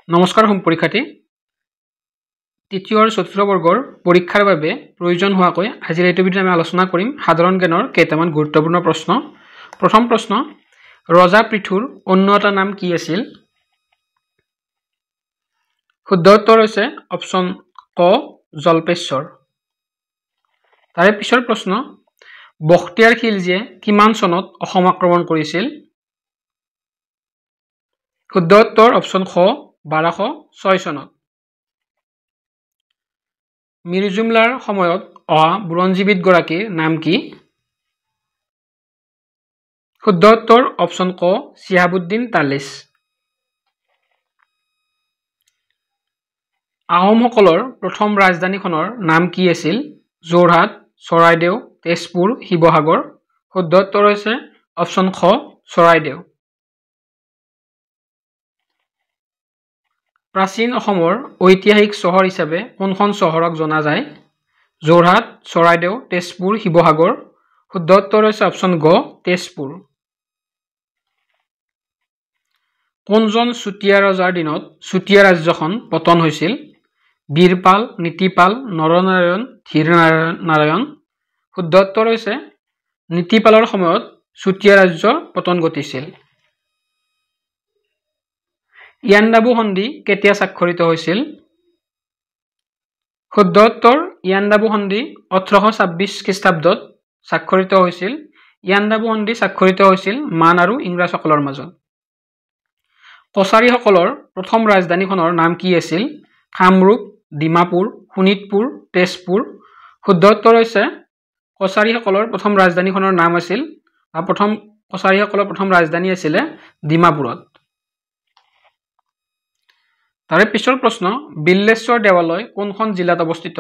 নমস্কাৰ পৰীক্ষাৰ্থী তৃতীয় আৰু চতুৰ্থ বৰ্গৰ পৰীক্ষাৰ বাবে প্ৰয়োজন হোৱাকৈ আজিৰ এই ভিডিঅ'ত আমি আলোচনা কৰিম সাধাৰণ জ্ঞানৰ কেইটামান গুৰুত্বপূৰ্ণ প্ৰশ্ন। প্ৰথম প্ৰশ্ন, ৰজা পৃথুৰ অন্য এটা নাম কি আছিল? শুদ্ধ উত্তৰ হৈছে অপচন ক জলপেশ্বৰ। তাৰে পিছৰ প্ৰশ্ন, বখতিয়াৰ খিলজীয়ে কিমান চনত অসম আক্ৰমণ কৰিছিল? শুদ্ধ উত্তৰ অপচন খ 1206 চনত। মীৰ জুমলাৰ সময়ত অহা বুৰঞ্জীবিদগৰাকীৰ নাম কি? শুদ্ধ উত্তৰ অপচন ক চিহাবুদ্দিন তালিছ। আহোমসকলৰ প্ৰথম ৰাজধানীখনৰ নাম কি আছিল? যোৰহাট, চৰাইদেউ, তেজপুৰ, শিৱসাগৰ। শুদ্ধ উত্তৰ হৈছে অপচন খ চৰাইদেউ। প্ৰাচীন অসমৰ ঐতিহাসিক চহৰ হিচাপে কোনখন চহৰক জনা যায়? যোৰহাট, চৰাইদেউ, তেজপুৰ, শিৱসাগৰ। শুদ্ধ উত্তৰ হৈছে অপচন গ তেজপুৰ। কোনজন চুতীয়া ৰজাৰ দিনত চুতীয়া ৰাজ্যখন পতন হৈছিল? বীৰপাল, নীতিপাল, নৰনাৰায়ণ, ধীৰ নাৰায়ণ। শুদ্ধ উত্তৰ হৈছে নীতিপালৰ সময়ত চুতীয়া ৰাজ্যৰ পতন ঘটিছিল। ইয়াণ্ডাবু সন্ধি কেতিয়া স্বাক্ষৰিত হৈছিল? শুদ্ধ উত্তৰ ইয়াণ্ডাবু সন্ধি 1826 খ্ৰীষ্টাব্দত স্বাক্ষৰিত হৈছিল। ইয়াণ্ডাবু সন্ধি স্বাক্ষৰিত হৈছিল মান আৰু ইংৰাজসকলৰ মাজত। কছাৰীসকলৰ প্ৰথম ৰাজধানীখনৰ নাম কি আছিল? কামৰূপ, ডিমাপুৰ, শোণিতপুৰ, তেজপুৰ। শুদ্ধ উত্তৰ হৈছে কছাৰীসকলৰ প্ৰথম ৰাজধানীখনৰ নাম আছিল কছাৰীসকলৰ প্ৰথম ৰাজধানী আছিলে ডিমাপুৰত। তাৰে পিছৰ প্ৰশ্ন, বিল্লেশ্বৰ দেৱালয় কোনখন জিলাত অৱস্থিত?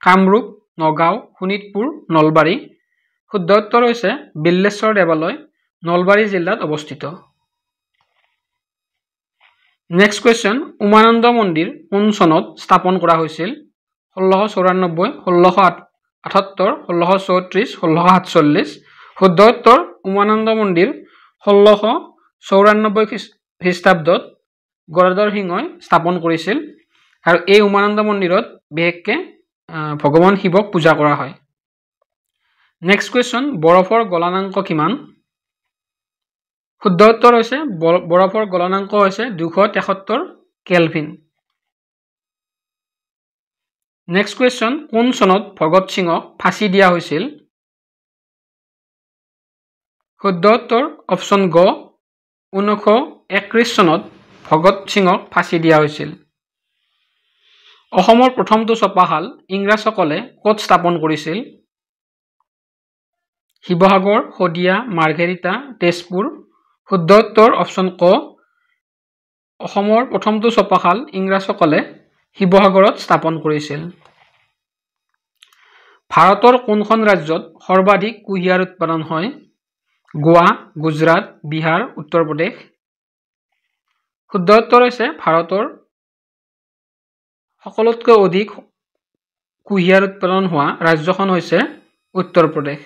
কামৰূপ, নগাঁও, শোণিতপুৰ, নলবাৰী। শুদ্ধ উত্তৰ হৈছে বিল্লেশ্বৰ দেৱালয় নলবাৰী জিলাত অৱস্থিত। নেক্সট কুৱেশ্যন, উমানন্দ মন্দিৰ কোন চনত স্থাপন কৰা হৈছিল? 1694, 1678, 1634, 1647। শুদ্ধ উত্তৰ উমানন্দ মন্দিৰ 1694 খ্ৰীষ্টাব্দত গদাধৰ সিংহই স্থাপন কৰিছিল আৰু এই উমানন্দ মন্দিৰত বিশেষকৈ ভগৱান শিৱক পূজা কৰা হয়। নেক্সট কুৱেশ্যন, বৰফৰ গলনাংক কিমান? শুদ্ধ উত্তৰ হৈছে বৰফৰ গলনাংক হৈছে 273 কেলভিন। নেক্সট কুৱেশ্যন, কোন চনত ভগত সিঙক ফাঁচি দিয়া হৈছিল? শুদ্ধ উত্তৰ অপচন গ 1931 চনত ভগত সিঙক ফাঁচি দিয়া হৈছিল। অসমৰ প্ৰথমটো ছপাশাল ইংৰাজসকলে ক'ত স্থাপন কৰিছিল? শিৱসাগৰ, শদিয়া, মাৰ্ঘেৰিটা, তেজপুৰ। শুদ্ধ উত্তৰ অপচন ক অসমৰ প্ৰথমটো ছপাশাল ইংৰাজসকলে শিৱসাগৰত স্থাপন কৰিছিল। ভাৰতৰ কোনখন ৰাজ্যত সৰ্বাধিক কুঁহিয়াৰ উৎপাদন হয়? গোৱা, গুজৰাট, বিহাৰ, উত্তৰ প্ৰদেশ। শুদ্ধ উত্তৰ হৈছে ভাৰতৰ সকলোতকৈ অধিক কুঁহিয়াৰ উৎপাদন হোৱা ৰাজ্যখন হৈছে উত্তৰ প্ৰদেশ।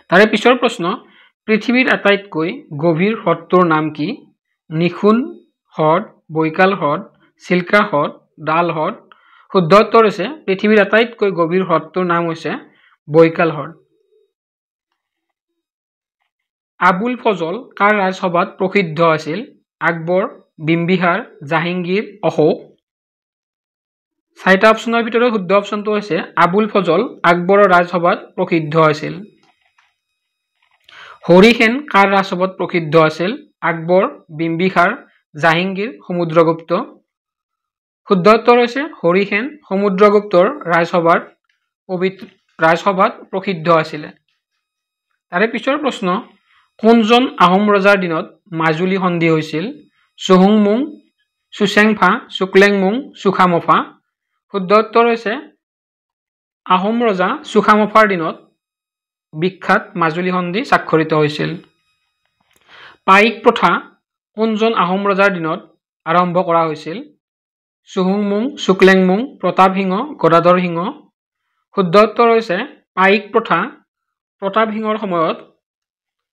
তাৰে পিছৰ প্ৰশ্ন, পৃথিৱীৰ আটাইতকৈ গভীৰ হ্ৰদটোৰ নাম কি? নিখুন হ্ৰদ, বৈকাল হ্ৰদ, চিল্কা হ্ৰদ, ডাল হ্ৰদ। শুদ্ধ উত্তৰ হৈছে পৃথিৱীৰ আটাইতকৈ গভীৰ হ্ৰদটোৰ নাম হৈছে বৈকাল হ্ৰদ। আবুল ফজল কাৰ ৰাজসভাত প্ৰসিদ্ধ আছিল? আকবৰ, বিম্বিহাৰ, জাহাংগীৰ, অশোক। 4টা অপশ্যনৰ ভিতৰত শুদ্ধ অপশ্যনটো হৈছে আবুল ফজল আকবৰৰ ৰাজসভাত প্ৰসিদ্ধ আছিল। হৰিসেন কাৰ ৰাজসভাত প্ৰসিদ্ধ আছিল? আকবৰ, বিম্বিহাৰ, জাহাংগীৰ, সমুদ্ৰগুপ্ত। শুদ্ধ উত্তৰ হৈছে হৰিসেন সমুদ্ৰগুপ্তৰ ৰাজসভাত প্ৰসিদ্ধ আছিলে। তাৰে পিছৰ প্ৰশ্ন, কোনজন আহোম ৰজাৰ দিনত মাজুলী সন্ধি হৈছিল? চুহুংমুং, চুচেংফা, চুক্লেংমুং, চুখামফা। শুদ্ধ উত্তৰ হৈছে আহোম ৰজা চুখামফাৰ দিনত বিখ্যাত মাজুলী সন্ধি স্বাক্ষৰিত হৈছিল। পাইক প্ৰথা কোনজন আহোম ৰজাৰ দিনত আৰম্ভ কৰা হৈছিল? চুহুংমুং, চুক্লেংমুং, প্ৰতাপ সিংহ, গদাধৰ সিংহ। শুদ্ধ উত্তৰ হৈছে পাইক প্ৰথা প্ৰতাপ সিংহৰ সময়ত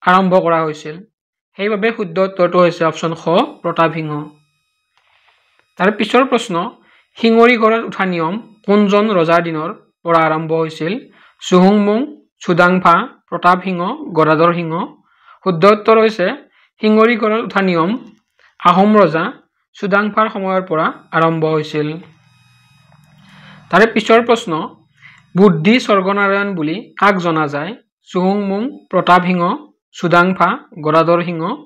আৰম্ভ কৰা হৈছিল। সেইবাবে শুদ্ধ উত্তৰটো হৈছে অপচন খ প্ৰতাপ সিংহ। তাৰ পিছৰ প্ৰশ্ন শিঙৰি ঘৰত উঠা নিয়ম কোনজন ৰজাৰ দিনৰ পৰা আৰম্ভ হৈছিল চুহুংমুং চুদাংফা প্ৰতাপ সিংহ গদাধৰ সিংহ শুদ্ধ উত্তৰ হৈছে শিঙৰি ঘৰত উঠা নিয়ম আহোম ৰজা চুদাংফাৰ সময়ৰ পৰা আৰম্ভ হৈছিল তাৰে পিছৰ প্ৰশ্ন বুদ্ধি স্বৰ্গনাৰায়ণ বুলি কাক জনা যায় চুহুংমুং প্ৰতাপ সিংহ চুদাংফা গদাধৰ সিংহ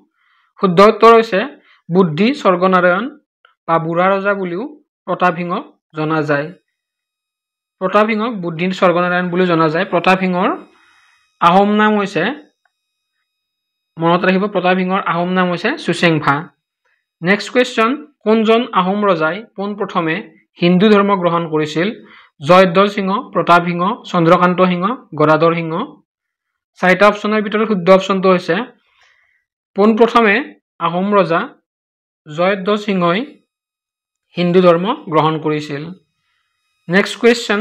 শুদ্ধ উত্তৰ হৈছে বুদ্ধি স্বৰ্গনাৰায়ণ বা বুঢ়া ৰজা বুলিও প্ৰতাপ সিংহক জনা যায় প্ৰতাপ সিংহক বুদ্ধি স্বৰ্গনাৰায়ণ বুলি জনা যায় প্ৰতাপ সিংহৰ আহোম নাম হৈছে মনত ৰাখিব প্ৰতাপ সিংহৰ আহোম নাম হৈছে চুচেংফা নেক্সট কোৱেশ্চন কোনজন আহোম ৰজাই পোনপ্ৰথমে হিন্দু ধৰ্ম গ্ৰহণ কৰিছিল জয়ধ্বজ সিংহ প্ৰতাপ সিংহ চন্দ্ৰকান্ত সিংহ গদাধৰ সিংহ চাৰিটা অপচনৰ ভিতৰত শুদ্ধ অপচনটো হৈছে পোনপ্ৰথমে আহোম ৰজা জয়ধ্বজ সিংহই হিন্দু ধৰ্ম গ্ৰহণ কৰিছিল নেক্সট কোৱেশ্চন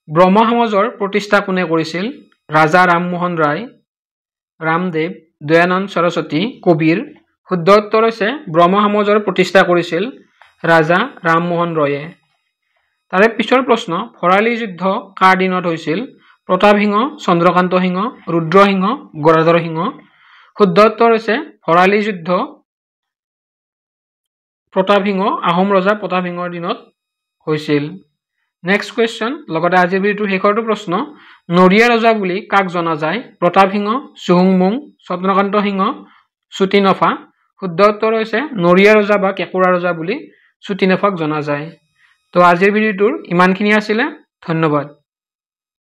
ব্ৰহ্ম সমাজৰ প্ৰতিষ্ঠা কোনে কৰিছিল ৰাজা ৰামমোহন ৰায় ৰামদেৱ দয়ানন্দ সৰস্বতী কবিৰ শুদ্ধ উত্তৰ হৈছে ব্ৰহ্ম সমাজৰ প্ৰতিষ্ঠা কৰিছিল ৰাজা ৰামমোহন ৰয়ে তাৰে পিছৰ প্ৰশ্ন ভৰালী যুদ্ধ কাৰ দিনত হৈছিল প্ৰতাপ সিংহ চন্দ্ৰকান্ত সিংহ ৰুদ্ৰ সিংহ গদাধৰ সিংহ শুদ্ধ উত্তৰ হৈছে ভৰালী যুদ্ধ প্ৰতাপ সিংহ আহোম ৰজা প্ৰতাপ সিংহৰ দিনত হৈছিল নেক্সট কোৱেশ্চন লগতে আজিৰ ভিডিঅ'টোৰ শেষৰটো প্ৰশ্ন নৰিয়া ৰজা বুলি কাক জনা যায় প্ৰতাপ সিংহ চুহুংমুং চন্দ্ৰকান্ত সিংহ চুটিনফা শুদ্ধ উত্তৰ হৈছে নৰিয়া ৰজা বা কেঁকুৰা ৰজা বুলি চুটিনফাক জনা যায় তো আজিৰ ভিডিঅ'টোৰ ইমানখিনি আছিলে ধন্যবাদ